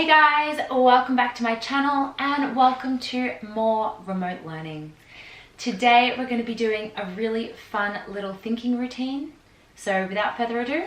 Hey guys, welcome back to my channel and welcome to more remote learning. Today we're going to be doing a really fun little thinking routine. So without further ado,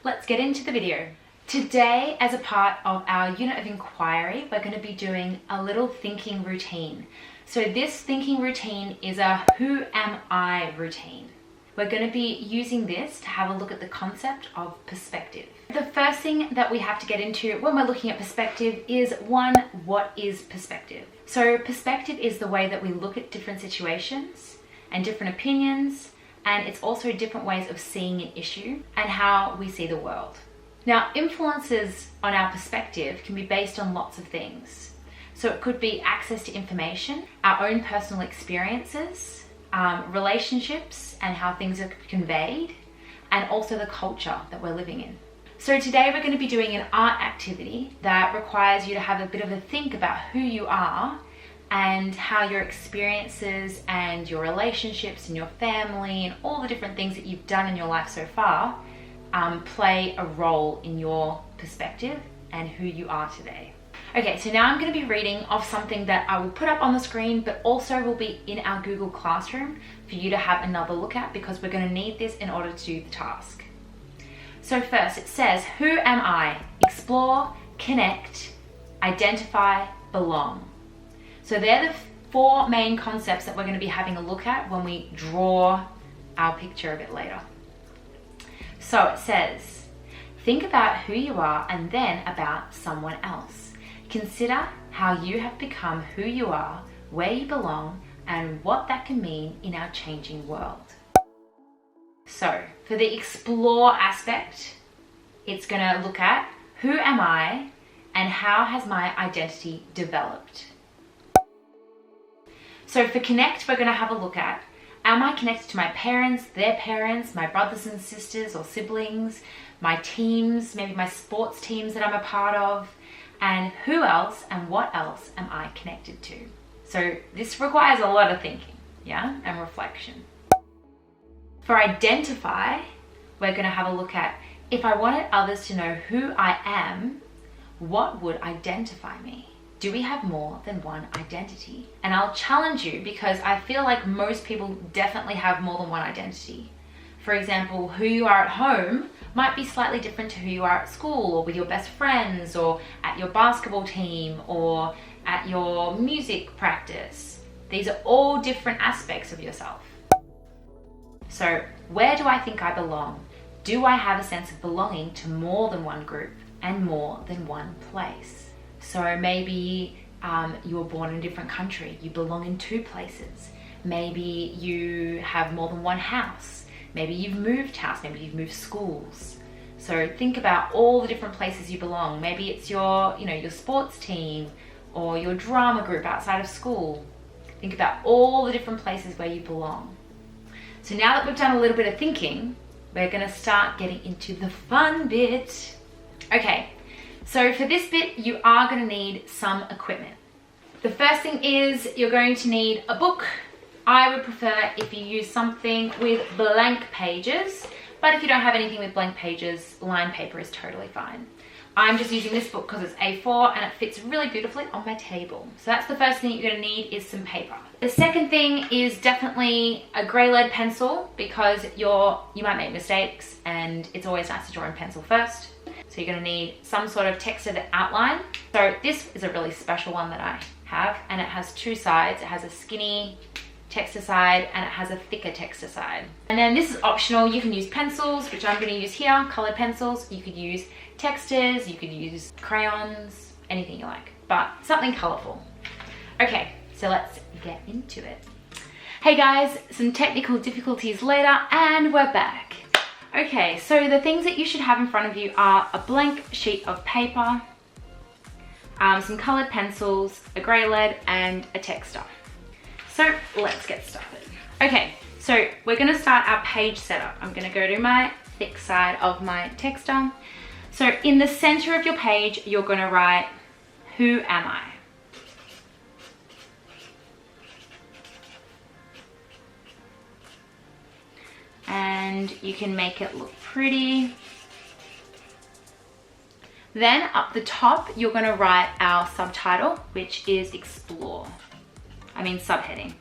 let's get into the video. Today, as a part of our unit of inquiry, we're going to be doing a little thinking routine. So this thinking routine is a who am I routine. We're going to be using this to have a look at the concept of perspective. The first thing that we have to get into when we're looking at perspective is one, what is perspective? So perspective is the way that we look at different situations and different opinions, and it's also different ways of seeing an issue and how we see the world. Now, influences on our perspective can be based on lots of things. So it could be access to information, our own personal experiences, relationships and how things are conveyed, and also the culture that we're living in. So today we're going to be doing an art activity that requires you to have a bit of a think about who you are and how your experiences and your relationships and your family and all the different things that you've done in your life so far play a role in your perspective and who you are today. Okay, so now I'm going to be reading off something that I will put up on the screen, but also will be in our Google Classroom for you to have another look at, because we're going to need this in order to do the task. So first it says, who am I? Explore, connect, identify, belong. So they're the four main concepts that we're going to be having a look at when we draw our picture a bit later. So it says, think about who you are and then about someone else. Consider how you have become who you are, where you belong, and what that can mean in our changing world. So, for the explore aspect, it's going to look at who am I and how has my identity developed. So for connect, we're going to have a look at, am I connected to my parents, their parents, my brothers and sisters or siblings, my teams, maybe my sports teams that I'm a part of, and who else and what else am I connected to? So this requires a lot of thinking, yeah, and reflection. For identify, we're going to have a look at, if I wanted others to know who I am, what would identify me? Do we have more than one identity? And I'll challenge you, because I feel like most people definitely have more than one identity. For example, who you are at home might be slightly different to who you are at school or with your best friends or at your basketball team or at your music practice. These are all different aspects of yourself. So where do I think I belong? Do I have a sense of belonging to more than one group and more than one place? So maybe you were born in a different country, you belong in two places. Maybe you have more than one house. Maybe you've moved house, maybe you've moved schools. So think about all the different places you belong. Maybe it's your sports team or your drama group outside of school. Think about all the different places where you belong. So now that we've done a little bit of thinking, we're going to start getting into the fun bit. Okay, so for this bit, you are going to need some equipment. The first thing is you're going to need a book. I would prefer if you use something with blank pages, but if you don't have anything with blank pages, lined paper is totally fine. I'm just using this book because it's A4 and it fits really beautifully on my table. So that's the first thing you're going to need, is some paper. The second thing is definitely a grey lead pencil, because you might make mistakes and it's always nice to draw in pencil first. So you're going to need some sort of textured outline. So this is a really special one that I have, and it has two sides. It has a skinny texture side and it has a thicker texture side. And then this is optional. You can use pencils, which I'm going to use here, colored pencils. You could use textures, you could use crayons, anything you like, but something colorful. Okay, so let's get into it. Hey guys, some technical difficulties later and we're back. Okay, so the things that you should have in front of you are a blank sheet of paper, some colored pencils, a grey lead and a texter. So let's get started. Okay, so we're gonna start our page setup. I'm gonna go to my thick side of my texter. So in the center of your page, you're gonna write, who am I? And you can make it look pretty. Then up the top, you're going to write our subtitle, which is explore. Subheading.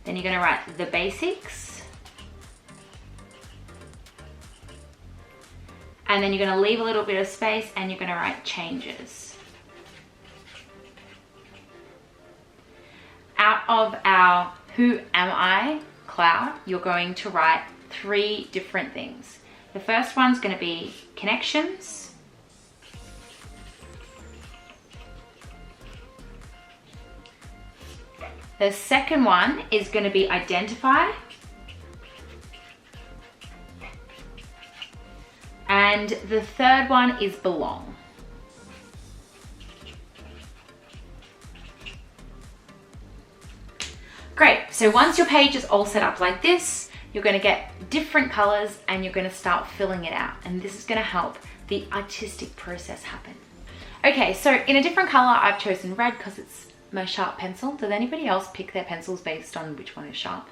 Then you're going to write the basics. And then you're going to leave a little bit of space and you're going to write changes. Out of our Who Am I cloud, you're going to write 3 different things. The first one's going to be connections. The second one is going to be identify. And the third one is belong. Great, so once your page is all set up like this, you're going to get different colors and you're going to start filling it out. And this is going to help the artistic process happen. Okay, so in a different color, I've chosen red because it's my sharp pencil. Does anybody else pick their pencils based on which one is sharp?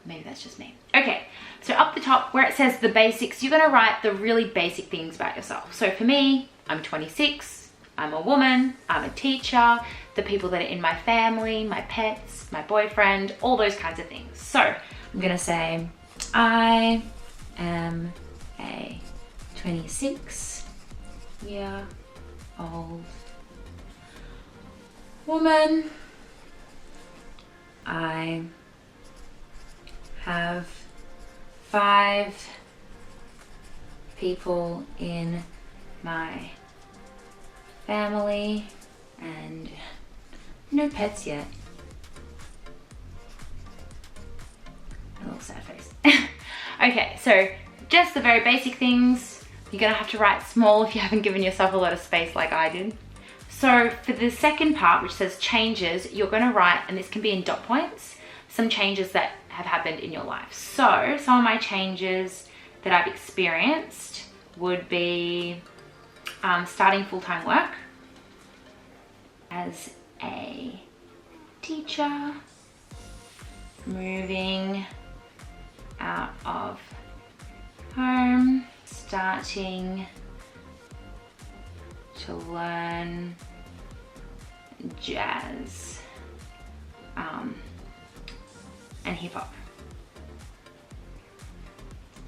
Maybe that's just me. Okay, so up the top where it says the basics, you're going to write the really basic things about yourself. So for me, I'm 26, I'm a woman, I'm a teacher, the people that are in my family, my pets, my boyfriend, all those kinds of things. So I'm going to say, I am a 26-year-old woman. I have 5 people in my family and no pets yet. A little sad face. Okay, so just the very basic things. You're gonna have to write small if you haven't given yourself a lot of space like I did. So for the second part, which says changes, you're gonna write, and this can be in dot points, some changes that have happened in your life. So some of my changes that I've experienced would be starting full-time work as a teacher, moving out of home, starting to learn jazz and hip hop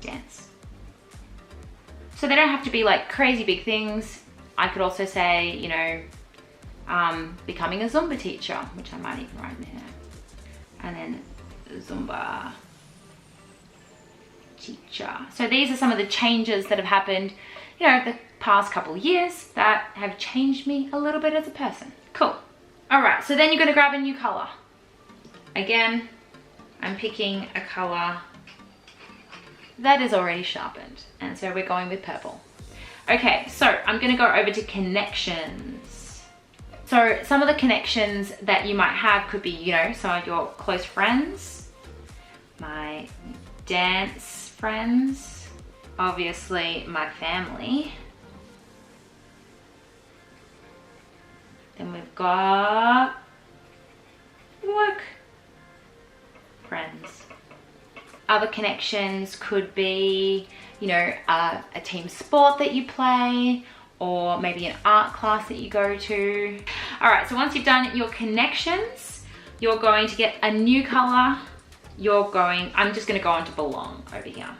dance. So they don't have to be like crazy big things. I could also say, you know, becoming a Zumba teacher, which I might even write there. And then Zumba teacher. So these are some of the changes that have happened, you know, the past couple of years that have changed me a little bit as a person. Cool. All right, so then you're gonna grab a new color. Again, I'm picking a color that is already sharpened. And so we're going with purple. Okay, so I'm gonna go over to connections. So some of the connections that you might have could be, you know, some of your close friends, my dance friends, obviously my family. Then we've got work friends. Other connections could be, you know, a team sport that you play, or maybe an art class that you go to. All right, so once you've done your connections, you're going to get a new color. I'm just gonna go on to belong over here.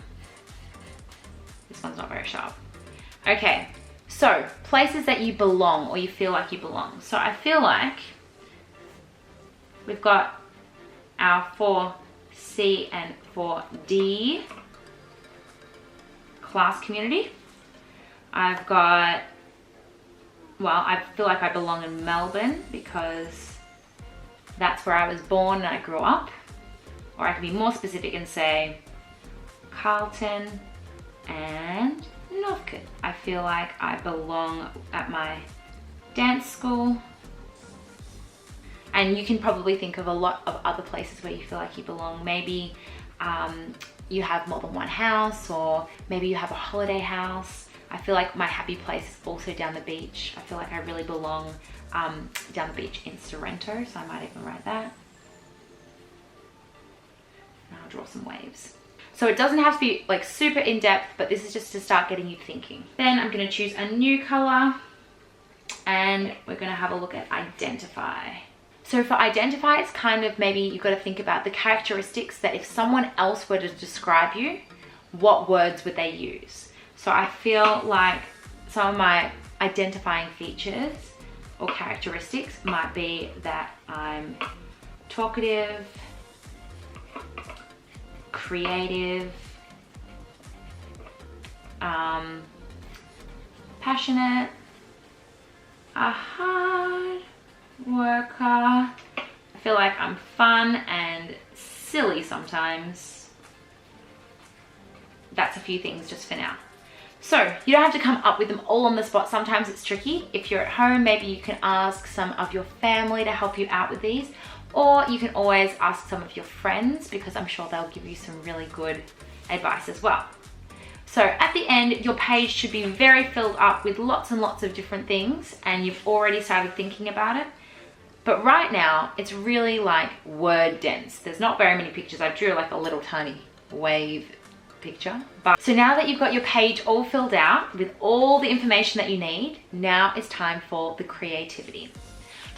This one's not very sharp. Okay, so places that you belong or you feel like you belong. So I feel like we've got our 4C and 4D class community. I've got, well, I feel like I belong in Melbourne because that's where I was born and I grew up. Or I can be more specific and say Carlton and Northcote. I feel like I belong at my dance school. And you can probably think of a lot of other places where you feel like you belong. Maybe you have more than one house, or maybe you have a holiday house. I feel like my happy place is also down the beach. I feel like I really belong down the beach in Sorrento, so I might even write that. And I'll draw some waves. So it doesn't have to be like super in depth, but this is just to start getting you thinking. Then I'm gonna choose a new color and we're gonna have a look at identify. So for identify, it's kind of maybe you've got to think about the characteristics that if someone else were to describe you, what words would they use? So I feel like some of my identifying features or characteristics might be that I'm talkative, creative, passionate, a hard worker. I feel like I'm fun and silly sometimes. That's a few things just for now. So you don't have to come up with them all on the spot. Sometimes it's tricky. If you're at home, maybe you can ask some of your family to help you out with these, or you can always ask some of your friends because I'm sure they'll give you some really good advice as well. So at the end, your page should be very filled up with lots and lots of different things, and you've already started thinking about it. But right now, it's really like word dense. There's not very many pictures. I drew like a little tiny wave picture. But so now that you've got your page all filled out with all the information that you need, now it's time for the creativity.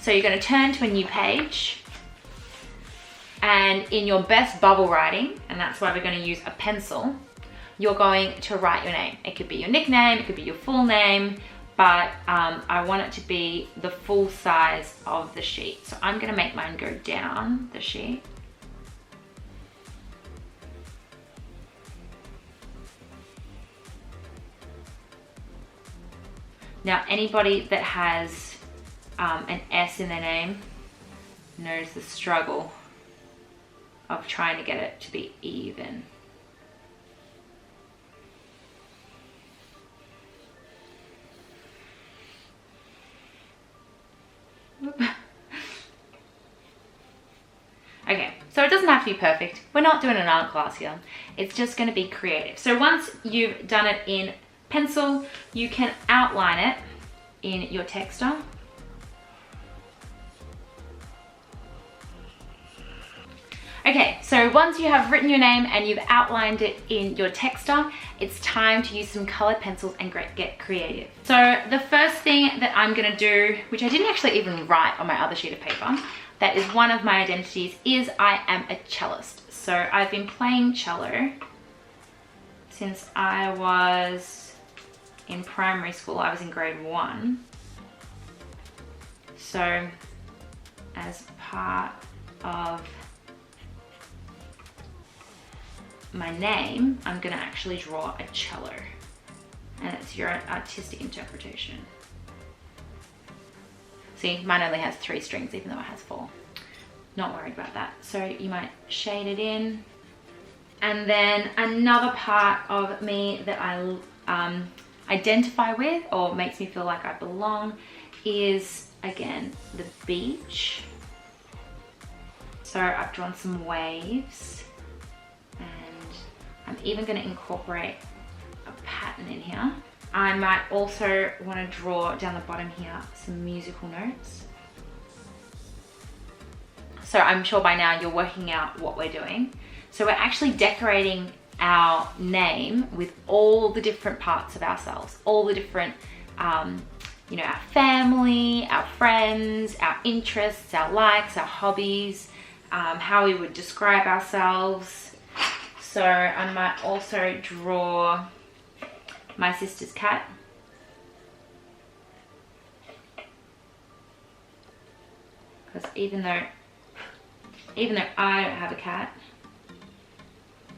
So you're going to turn to a new page, and in your best bubble writing, and that's why we're going to use a pencil, you're going to write your name. It could be your nickname, it could be your full name, but I want it to be the full size of the sheet. So I'm going to make mine go down the sheet. Now, anybody that has an S in their name knows the struggle of trying to get it to be even. Okay, so it doesn't have to be perfect. We're not doing an art class here. It's just going to be creative. So once you've done it in pencil, you can outline it in your texter. Okay, so once you have written your name and you've outlined it in your texter, it's time to use some colored pencils and get creative. So the first thing that I'm gonna do, which I didn't actually even write on my other sheet of paper, that is one of my identities, is I am a cellist. So I've been playing cello since I was in primary school. I was in grade 1. So as part of my name, I'm gonna actually draw a cello, and it's your artistic interpretation. See, mine only has 3 strings even though it has 4. Not worried about that. So you might shade it in. And then another part of me that I identify with or makes me feel like I belong is, again, the beach. So I've drawn some waves. I'm even going to incorporate a pattern in here. I might also want to draw down the bottom here some musical notes. So I'm sure by now you're working out what we're doing. So we're actually decorating our name with all the different parts of ourselves, all the different, you know, our family, our friends, our interests, our likes, our hobbies, how we would describe ourselves. So I might also draw my sister's cat. Because even though I don't have a cat,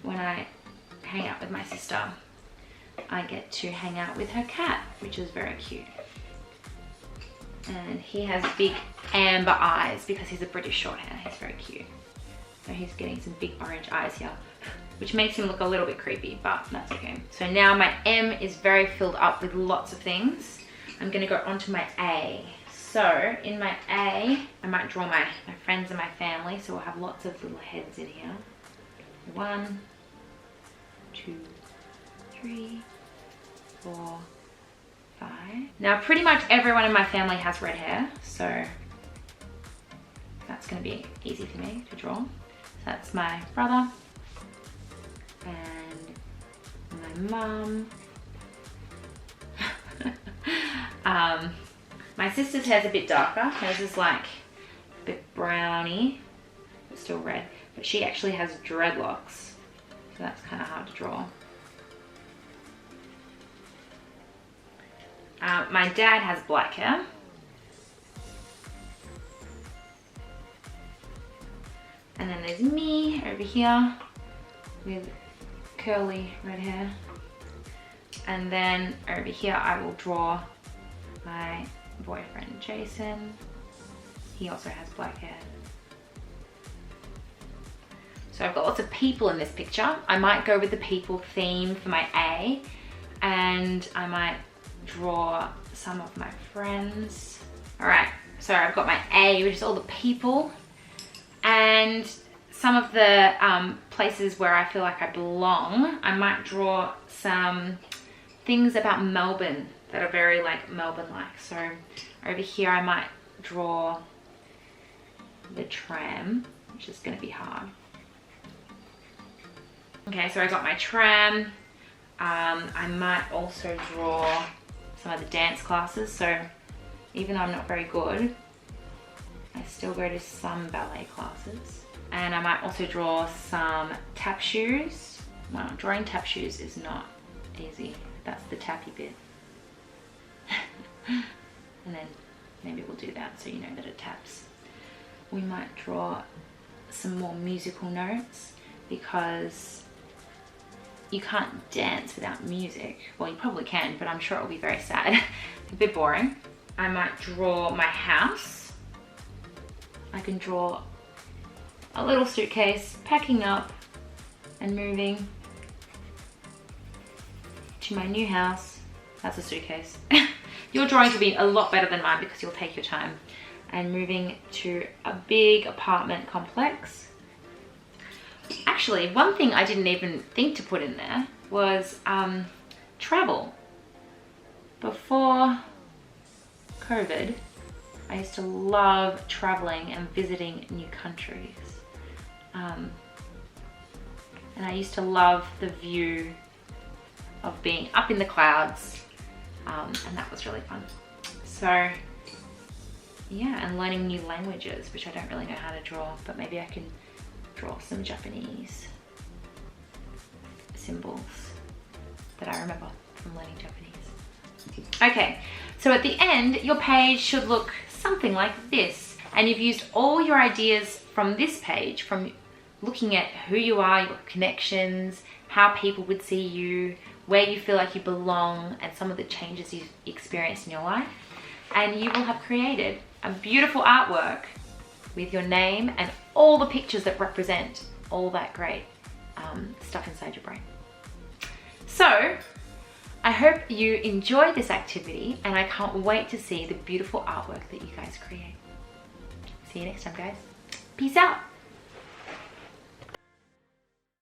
when I hang out with my sister, I get to hang out with her cat, which is very cute. And he has big amber eyes because he's a British Shorthair. He's very cute. So he's getting some big orange eyes here, which makes him look a little bit creepy, but that's okay. So now my M is very filled up with lots of things. I'm gonna go on to my A. So in my A, I might draw my friends and my family, so we'll have lots of little heads in here. 1, 2, 3, 4, 5. Now pretty much everyone in my family has red hair, so that's gonna be easy for me to draw. So that's my brother, and mum. My sister's hair's a bit darker. Hers is like a bit browny, but still red. But she actually has dreadlocks, so that's kind of hard to draw. My dad has black hair. And then there's me over here with curly red hair. And then over here I will draw my boyfriend Jason. He also has black hair. So I've got lots of people in this picture. I might go with the people theme for my A, and I might draw some of my friends. All right, so I've got my A, which is all the people, and some of the places where I feel like I belong. I might draw some things about Melbourne that are very like Melbourne-like. So over here I might draw the tram, which is gonna be hard. Okay, so I got my tram. I might also draw some of the dance classes. So even though I'm not very good, I still go to some ballet classes. And I might also draw some tap shoes. Well, drawing tap shoes is not easy. That's the tappy bit. And then maybe we'll do that so you know that it taps. We might draw some more musical notes because you can't dance without music. Well, you probably can, but I'm sure it'll be very sad. A bit boring. I might draw my house. I can draw a little suitcase packing up and moving to my new house. That's a suitcase. Your drawings will be a lot better than mine because you'll take your time. And moving to a big apartment complex. Actually, one thing I didn't even think to put in there was travel. Before COVID, I used to love traveling and visiting new countries. And I used to love the view of being up in the clouds, and that was really fun. So yeah, and learning new languages, which I don't really know how to draw, but maybe I can draw some Japanese symbols that I remember from learning Japanese. Okay, so at the end, your page should look something like this. And you've used all your ideas from this page, from looking at who you are, your connections, how people would see you, where you feel like you belong, and some of the changes you've experienced in your life. And you will have created a beautiful artwork with your name and all the pictures that represent all that great stuff inside your brain. So I hope you enjoyed this activity, and I can't wait to see the beautiful artwork that you guys create. See you next time, guys. Peace out.